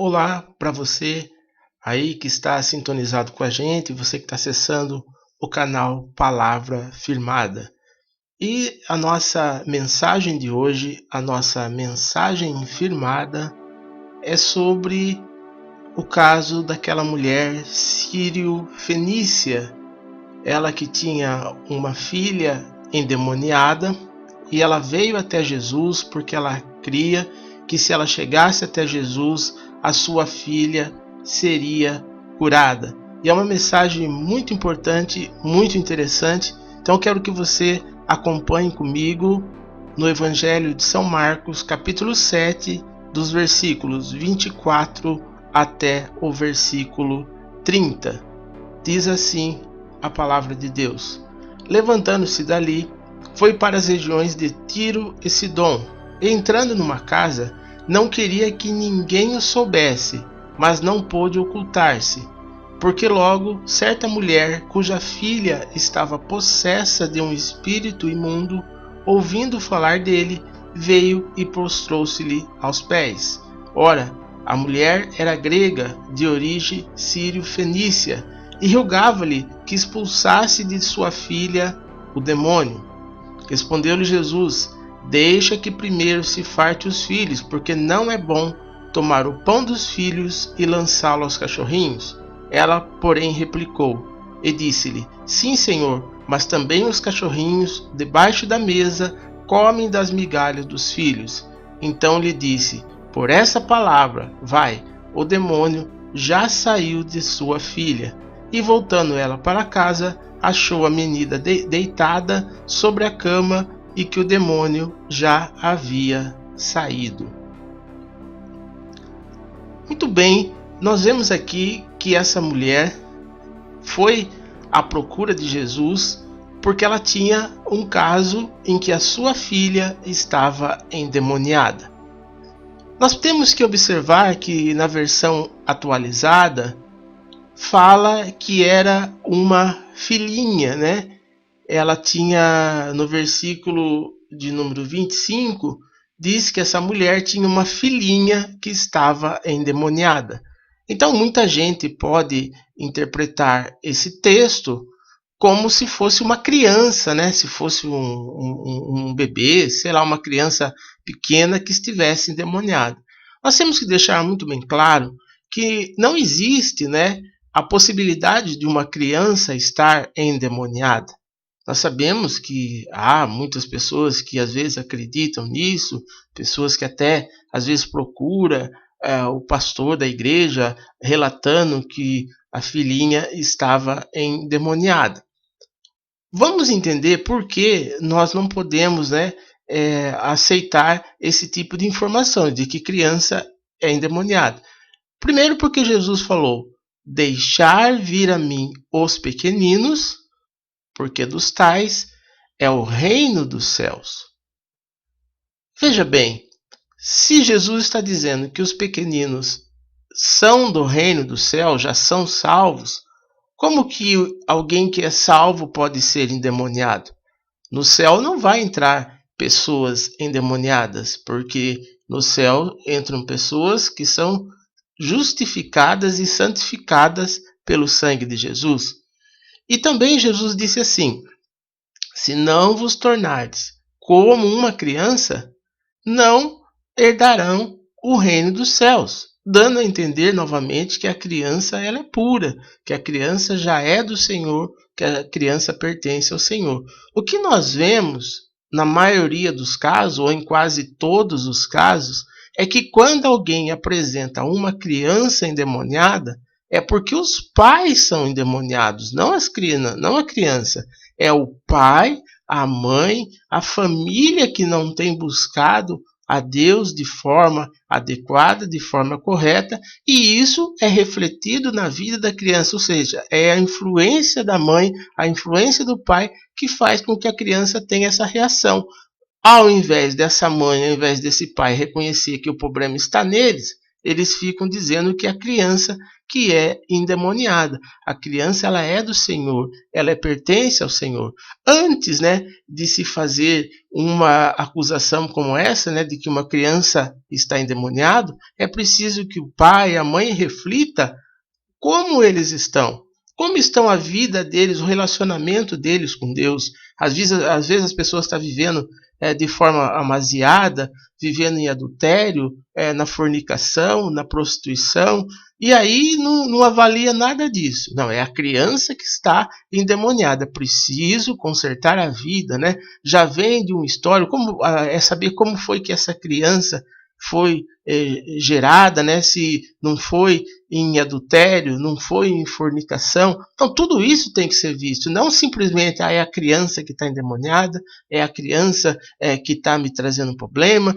Olá para você aí que está sintonizado com a gente, você que está acessando o canal Palavra Firmada. E a nossa mensagem de hoje, a nossa mensagem firmada, é sobre o caso daquela mulher sírio-fenícia. Ela que tinha uma filha endemoniada e ela veio até Jesus porque ela cria que se ela chegasse até Jesus, a sua filha seria curada. E é uma mensagem muito importante, muito interessante. Então eu quero que você acompanhe comigo no Evangelho de São Marcos, capítulo 7, dos versículos 24 até o versículo 30. Diz assim a palavra de Deus: Levantando-se dali, foi para as regiões de Tiro e Sidom. E entrando numa casa, não queria que ninguém o soubesse, mas não pôde ocultar-se, porque logo certa mulher, cuja filha estava possessa de um espírito imundo, ouvindo falar dele, veio e prostrou-se-lhe aos pés. Ora, a mulher era grega, de origem sírio-fenícia, e rogava-lhe que expulsasse de sua filha o demônio. Respondeu-lhe Jesus: Deixa que primeiro se farte os filhos, porque não é bom tomar o pão dos filhos e lançá-lo aos cachorrinhos. Ela, porém, replicou e disse-lhe: Sim, Senhor, mas também os cachorrinhos, debaixo da mesa, comem das migalhas dos filhos. Então lhe disse: Por essa palavra, vai, o demônio já saiu de sua filha. E voltando ela para casa, achou a menina deitada sobre a cama e que o demônio já havia saído. Muito bem, nós vemos aqui que essa mulher foi à procura de Jesus porque ela tinha um caso em que a sua filha estava endemoniada. Nós temos que observar que na versão atualizada fala que era uma filhinha, né? Ela tinha, no versículo de número 25, diz que essa mulher tinha uma filhinha que estava endemoniada. Então muita gente pode interpretar esse texto como se fosse uma criança, né? Se fosse um bebê, sei lá, uma criança pequena que estivesse endemoniada. Nós temos que deixar muito bem claro que não existe, né, a possibilidade de uma criança estar endemoniada. Nós sabemos que há muitas pessoas que às vezes acreditam nisso, pessoas que até às vezes procuram o pastor da igreja relatando que a filhinha estava endemoniada. Vamos entender por que nós não podemos, né, aceitar esse tipo de informação de que criança é endemoniada. Primeiro porque Jesus falou: Deixar vir a mim os pequeninos, porque dos tais é o reino dos céus. Veja bem, se Jesus está dizendo que os pequeninos são do reino do céu, já são salvos, como que alguém que é salvo pode ser endemoniado? No céu não vai entrar pessoas endemoniadas, porque no céu entram pessoas que são justificadas e santificadas pelo sangue de Jesus. E também Jesus disse assim: Se não vos tornardes como uma criança, não herdarão o reino dos céus, dando a entender novamente que a criança ela é pura, que a criança já é do Senhor, que a criança pertence ao Senhor. O que nós vemos na maioria dos casos, ou em quase todos os casos, é que quando alguém apresenta uma criança endemoniada, é porque os pais são endemoniados, não a criança. É o pai, a mãe, a família que não tem buscado a Deus de forma adequada, de forma correta, e isso é refletido na vida da criança, ou seja, é a influência da mãe, a influência do pai que faz com que a criança tenha essa reação. Ao invés dessa mãe, ao invés desse pai reconhecer que o problema está neles, eles ficam dizendo que a criança que é endemoniada. A criança, ela é do Senhor, ela pertence ao Senhor. Antes, né, de se fazer uma acusação como essa, né, de que uma criança está endemoniada, é preciso que o pai e a mãe reflita como eles estão. Como estão a vida deles, o relacionamento deles com Deus. Às vezes as pessoas estão vivendo de forma amaziada, vivendo em adultério, na fornicação, na prostituição, e aí não avalia nada disso. Não, é a criança que está endemoniada. Preciso consertar a vida, né? Já vem de um histórico, é saber como foi que essa criança foi gerada, né? Se não foi em adultério, não foi em fornicação. Então tudo isso tem que ser visto, não simplesmente é a criança que está endemoniada, é a criança que está me trazendo problema.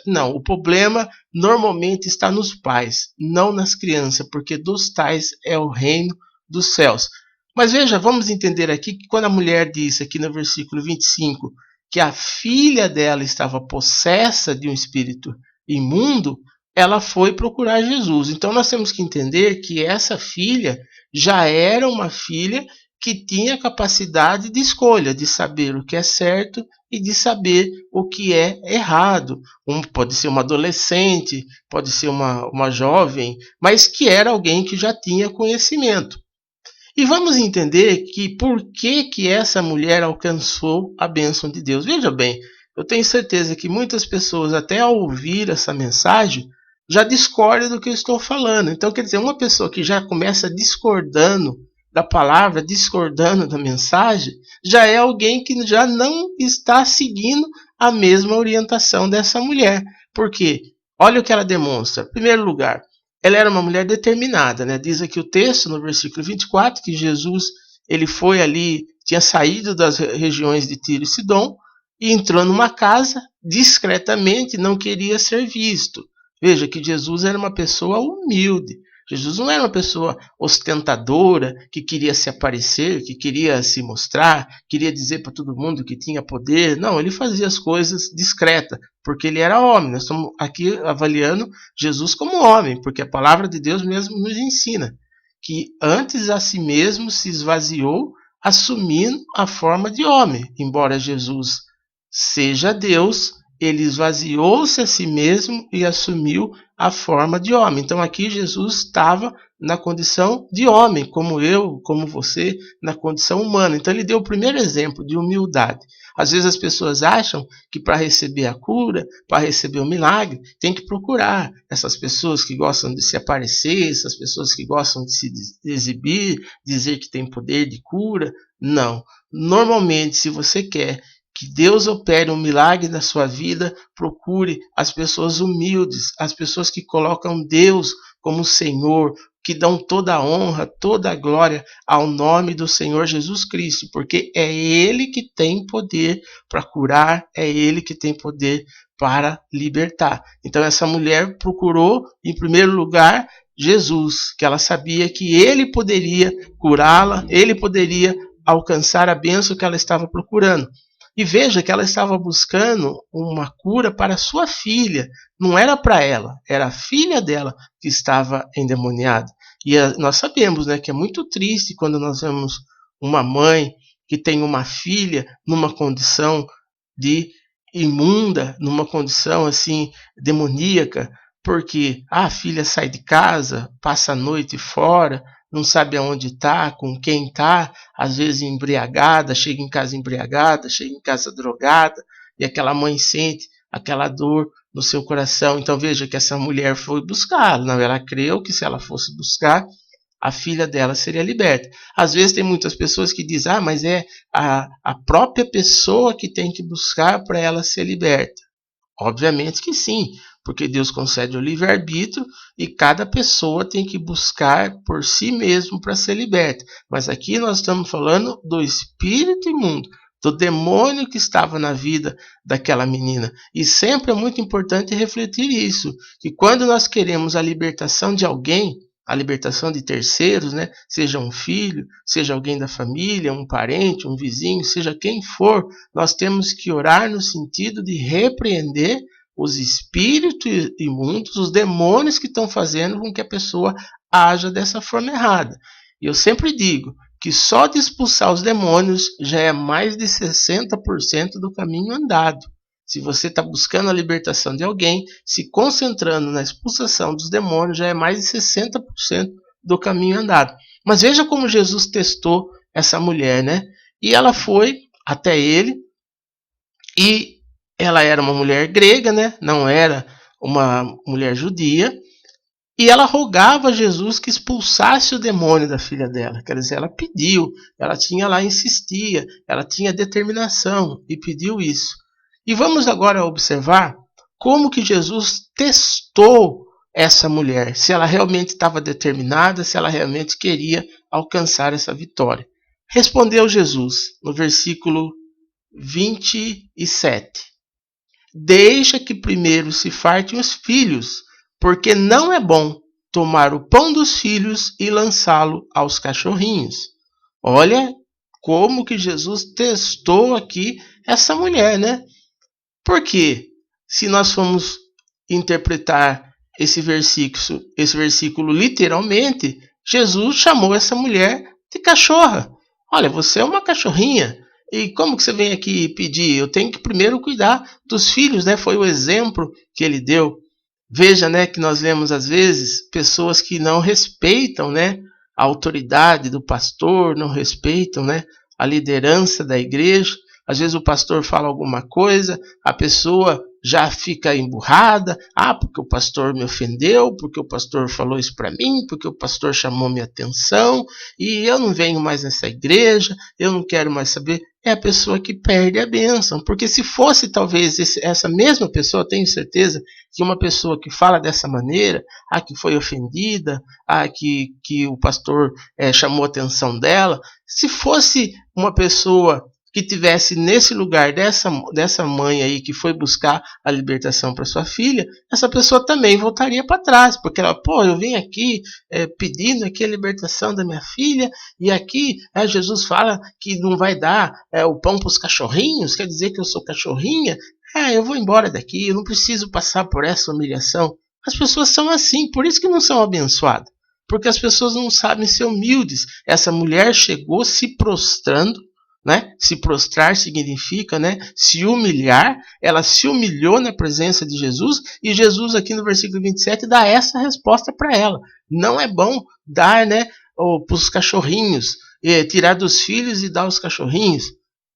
Não, o problema normalmente está nos pais, não nas crianças, porque dos tais é o reino dos céus. Mas veja, vamos entender aqui que quando a mulher disse aqui no versículo 25 que a filha dela estava possessa de um espírito imundo, ela foi procurar Jesus. Então nós temos que entender que essa filha já era uma filha que tinha capacidade de escolha, de saber o que é certo e de saber o que é errado. Pode ser uma adolescente, pode ser uma jovem, mas que era alguém que já tinha conhecimento. E vamos entender que por que essa mulher alcançou a bênção de Deus. Veja bem, eu tenho certeza que muitas pessoas, até ao ouvir essa mensagem, já discordam do que eu estou falando. Então, quer dizer, uma pessoa que já começa discordando da palavra, discordando da mensagem, já é alguém que já não está seguindo a mesma orientação dessa mulher. Por quê? Olha o que ela demonstra. Em primeiro lugar, ela era uma mulher determinada, né? Diz aqui o texto, no versículo 24, que Jesus ele foi ali, tinha saído das regiões de Tiro e Sidom, e entrou numa casa discretamente, não queria ser visto. Veja que Jesus era uma pessoa humilde. Jesus não era uma pessoa ostentadora, que queria se aparecer, que queria se mostrar, queria dizer para todo mundo que tinha poder. Não, ele fazia as coisas discreta, porque ele era homem. Nós estamos aqui avaliando Jesus como homem, porque a palavra de Deus mesmo nos ensina que antes a si mesmo se esvaziou, assumindo a forma de homem. Embora Jesus seja Deus, ele esvaziou-se a si mesmo e assumiu a forma de homem. Então aqui Jesus estava na condição de homem, como eu, como você, na condição humana. Então ele deu o primeiro exemplo de humildade. Às vezes as pessoas acham que para receber a cura, para receber o milagre, tem que procurar essas pessoas que gostam de se aparecer, essas pessoas que gostam de se exibir, dizer que tem poder de cura. Não. Normalmente, se você quer que Deus opere um milagre na sua vida, procure as pessoas humildes, as pessoas que colocam Deus como Senhor, que dão toda a honra, toda a glória ao nome do Senhor Jesus Cristo, porque é Ele que tem poder para curar, é Ele que tem poder para libertar. Então essa mulher procurou, em primeiro lugar, Jesus, que ela sabia que Ele poderia curá-la, Ele poderia alcançar a bênção que ela estava procurando. E veja que ela estava buscando uma cura para sua filha. Não era para ela, era a filha dela que estava endemoniada. E nós sabemos, né, que é muito triste quando nós vemos uma mãe que tem uma filha numa condição de imunda, numa condição assim demoníaca, porque a filha sai de casa, passa a noite fora, não sabe aonde está, com quem está, às vezes embriagada, chega em casa embriagada, chega em casa drogada, e aquela mãe sente aquela dor no seu coração. Então veja que essa mulher foi buscar, não, ela creu que se ela fosse buscar, a filha dela seria liberta. Às vezes tem muitas pessoas que dizem, mas é a própria pessoa que tem que buscar para ela ser liberta. Obviamente que sim, porque Deus concede o livre-arbítrio e cada pessoa tem que buscar por si mesmo para ser liberta. Mas aqui nós estamos falando do espírito imundo, do demônio que estava na vida daquela menina. E sempre é muito importante refletir isso, que quando nós queremos a libertação de alguém, a libertação de terceiros, né? Seja um filho, seja alguém da família, um parente, um vizinho, seja quem for, nós temos que orar no sentido de repreender os espíritos imundos, os demônios que estão fazendo com que a pessoa haja dessa forma errada. E eu sempre digo que só de expulsar os demônios já é mais de 60% do caminho andado. Se você está buscando a libertação de alguém, se concentrando na expulsação dos demônios, já é mais de 60% do caminho andado. Mas veja como Jesus testou essa mulher, né? E ela foi até ele, e ela era uma mulher grega, né? Não era uma mulher judia. E ela rogava a Jesus que expulsasse o demônio da filha dela. Quer dizer, ela pediu, ela tinha lá, insistia, ela tinha determinação e pediu isso. E vamos agora observar como que Jesus testou essa mulher, se ela realmente estava determinada, se ela realmente queria alcançar essa vitória. Respondeu Jesus, no versículo 27. Deixa que primeiro se fartem os filhos, porque não é bom tomar o pão dos filhos e lançá-lo aos cachorrinhos. Olha como que Jesus testou aqui essa mulher, né? Porque se nós formos interpretar esse versículo literalmente, Jesus chamou essa mulher de cachorra. Olha, você é uma cachorrinha. E como que você vem aqui pedir? Eu tenho que primeiro cuidar dos filhos, né? Foi o exemplo que ele deu. Veja, né, que nós vemos às vezes pessoas que não respeitam, né, a autoridade do pastor, não respeitam, né, a liderança da igreja. Às vezes o pastor fala alguma coisa, a pessoa já fica emburrada. Ah, porque o pastor me ofendeu, porque o pastor falou isso para mim, porque o pastor chamou minha atenção, e eu não venho mais nessa igreja, eu não quero mais saber. É a pessoa que perde a bênção. Porque se fosse talvez essa mesma pessoa, tenho certeza que uma pessoa que fala dessa maneira, que foi ofendida, que o pastor chamou a atenção dela, se fosse uma pessoa que tivesse nesse lugar dessa mãe aí que foi buscar a libertação para sua filha, essa pessoa também voltaria para trás, porque ela, eu vim aqui pedindo aqui a libertação da minha filha, e aqui Jesus fala que não vai dar o pão para os cachorrinhos, quer dizer que eu sou cachorrinha? Eu vou embora daqui, eu não preciso passar por essa humilhação. As pessoas são assim, por isso que não são abençoadas, porque as pessoas não sabem ser humildes. Essa mulher chegou se prostrando, né? Se prostrar significa, né, se humilhar. Ela se humilhou na presença de Jesus, e Jesus aqui no versículo 27 dá essa resposta para ela. Não é bom dar, né, para os cachorrinhos, tirar dos filhos e dar aos cachorrinhos.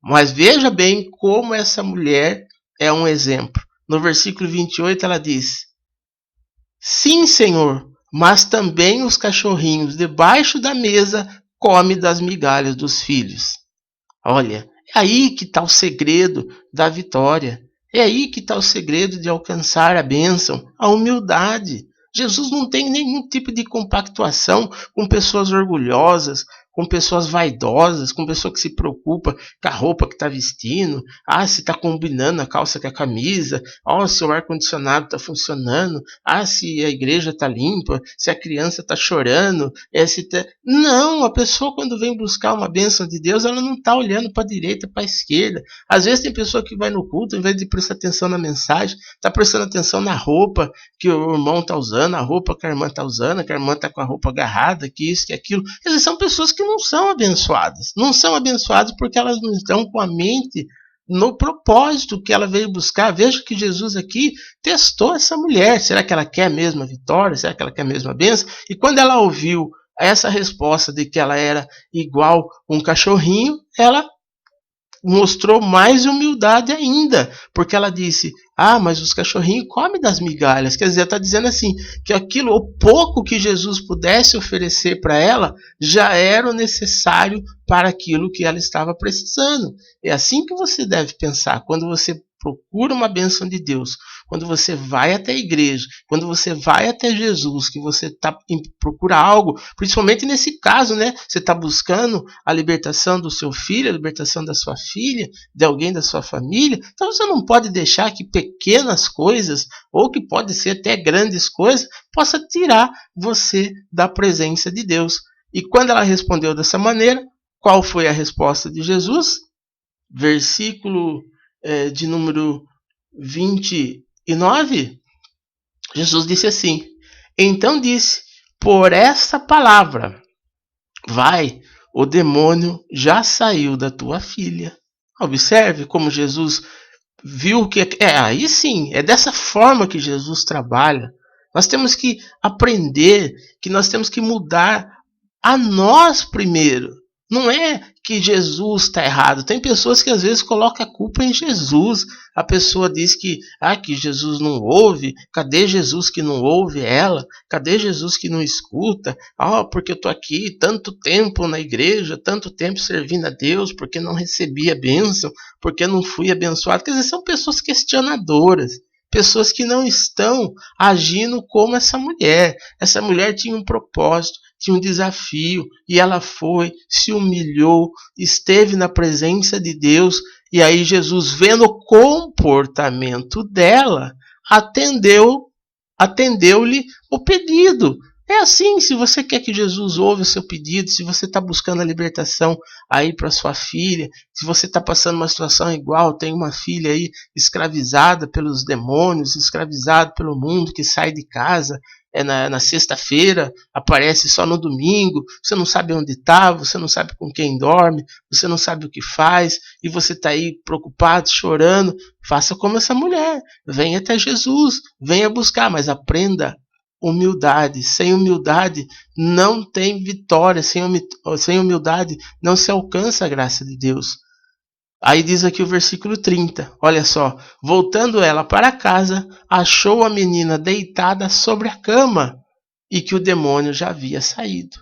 Mas veja bem como essa mulher é um exemplo. No versículo 28 ela diz: sim, Senhor, mas também os cachorrinhos debaixo da mesa comem das migalhas dos filhos. Olha, é aí que está o segredo da vitória. É aí que está o segredo de alcançar a bênção, a humildade. Jesus não tem nenhum tipo de compactuação com pessoas orgulhosas, com pessoas vaidosas, com pessoa que se preocupa com a roupa que está vestindo, se está combinando a calça com a camisa, se o ar-condicionado está funcionando, se a igreja está limpa, se a criança está chorando. Não, a pessoa quando vem buscar uma bênção de Deus, ela não está olhando para a direita, para a esquerda. Às vezes tem pessoa que vai no culto, em vez de prestar atenção na mensagem, está prestando atenção na roupa que o irmão está usando, a roupa que a irmã está usando, que a irmã está com a roupa agarrada, que isso, que aquilo. Quer dizer, são pessoas que não são abençoadas. Não são abençoadas porque elas não estão com a mente no propósito que ela veio buscar. Veja que Jesus aqui testou essa mulher. Será que ela quer mesmo a vitória? Será que ela quer mesmo a bênção? E quando ela ouviu essa resposta de que ela era igual um cachorrinho, ela mostrou mais humildade ainda, porque ela disse: mas os cachorrinhos comem das migalhas. Quer dizer, está dizendo assim, que aquilo, o pouco que Jesus pudesse oferecer para ela, já era o necessário para aquilo que ela estava precisando. É assim que você deve pensar, quando você procura uma bênção de Deus, quando você vai até a igreja, quando você vai até Jesus, que você procura algo, principalmente nesse caso, né? Você está buscando a libertação do seu filho, a libertação da sua filha, de alguém da sua família. Então você não pode deixar que pequenas coisas, ou que pode ser até grandes coisas, possa tirar você da presença de Deus. E quando ela respondeu dessa maneira, qual foi a resposta de Jesus? Versículo de número 29. e 9, Jesus disse assim: então disse, por esta palavra, vai, o demônio já saiu da tua filha. Observe como Jesus viu que aí sim, é dessa forma que Jesus trabalha. Nós temos que aprender que nós temos que mudar a nós primeiro. Não é que Jesus está errado. Tem pessoas que às vezes colocam a culpa em Jesus. A pessoa diz que Jesus não ouve. Cadê Jesus que não ouve ela? Cadê Jesus que não escuta? Porque eu estou aqui tanto tempo na igreja, tanto tempo servindo a Deus, porque não recebi a bênção, porque não fui abençoado. Quer dizer, são pessoas questionadoras. Pessoas que não estão agindo como essa mulher. Essa mulher tinha um propósito, tinha um desafio, e ela foi, se humilhou, esteve na presença de Deus, e aí Jesus, vendo o comportamento dela, atendeu-lhe o pedido. É assim, se você quer que Jesus ouve o seu pedido, se você está buscando a libertação aí para sua filha, se você está passando uma situação igual, tem uma filha aí escravizada pelos demônios, escravizada pelo mundo, que sai de casa na sexta-feira, aparece só no domingo, você não sabe onde está, você não sabe com quem dorme, você não sabe o que faz, e você está aí preocupado, chorando, faça como essa mulher, venha até Jesus, venha buscar, mas aprenda humildade. Sem humildade não tem vitória, sem humildade não se alcança a graça de Deus. Aí diz aqui o versículo 30, olha só: voltando ela para casa, achou a menina deitada sobre a cama e que o demônio já havia saído.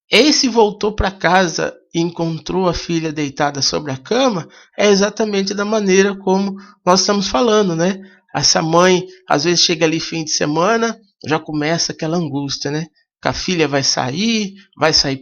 Esse voltou para casa e encontrou a filha deitada sobre a cama, é exatamente da maneira como nós estamos falando, né? Essa mãe, às vezes chega ali fim de semana, já começa aquela angústia, né? Que a filha vai sair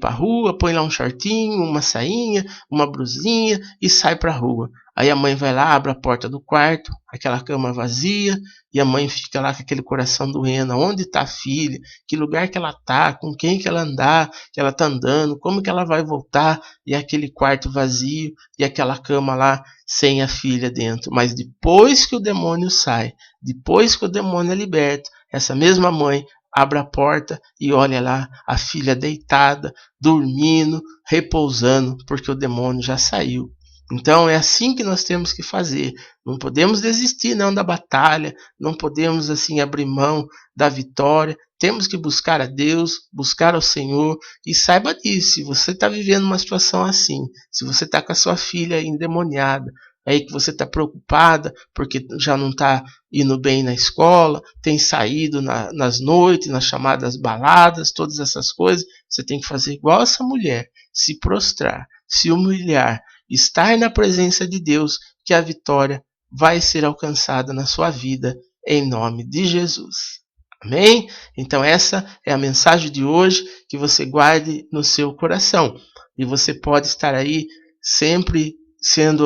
para a rua, põe lá um shortinho, uma sainha, uma blusinha e sai para a rua. Aí a mãe vai lá, abre a porta do quarto, aquela cama vazia, e a mãe fica lá com aquele coração doendo. Onde está a filha? Que lugar que ela está? Com quem que ela anda? Que ela está andando? Como que ela vai voltar? E aquele quarto vazio, e aquela cama lá sem a filha dentro. Mas depois que o demônio sai, depois que o demônio é liberto, essa mesma mãe abre a porta e olha lá a filha deitada, dormindo, repousando, porque o demônio já saiu. Então é assim que nós temos que fazer. Não podemos desistir não da batalha, não podemos assim abrir mão da vitória. Temos que buscar a Deus, buscar ao Senhor, e saiba disso. Se você está vivendo uma situação assim, se você está com a sua filha endemoniada, aí que você está preocupada porque já não está indo bem na escola, tem saído nas noites, nas chamadas baladas, todas essas coisas, você tem que fazer igual essa mulher, se prostrar, se humilhar, estar na presença de Deus, que a vitória vai ser alcançada na sua vida, em nome de Jesus. Amém? Então essa é a mensagem de hoje, que você guarde no seu coração. E você pode estar aí sempre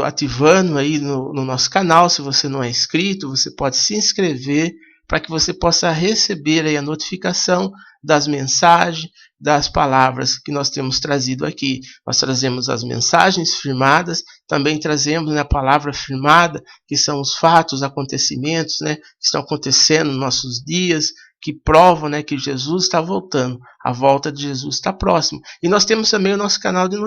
ativando aí no nosso canal. Se você não é inscrito, você pode se inscrever para que você possa receber aí a notificação das mensagens, das palavras que nós temos trazido aqui. Nós trazemos as mensagens firmadas, também trazemos a palavra firmada, que são os fatos, acontecimentos, né, que estão acontecendo nos nossos dias, que provam, né, que Jesus está voltando, a volta de Jesus está próxima. E nós temos também o nosso canal de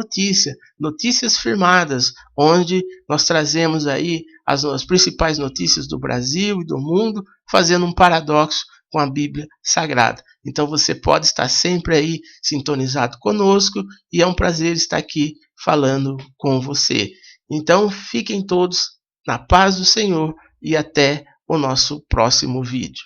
notícias firmadas, onde nós trazemos aí as principais notícias do Brasil e do mundo, fazendo um paradoxo com a Bíblia Sagrada. Então você pode estar sempre aí sintonizado conosco, e é um prazer estar aqui falando com você. Então fiquem todos na paz do Senhor e até o nosso próximo vídeo.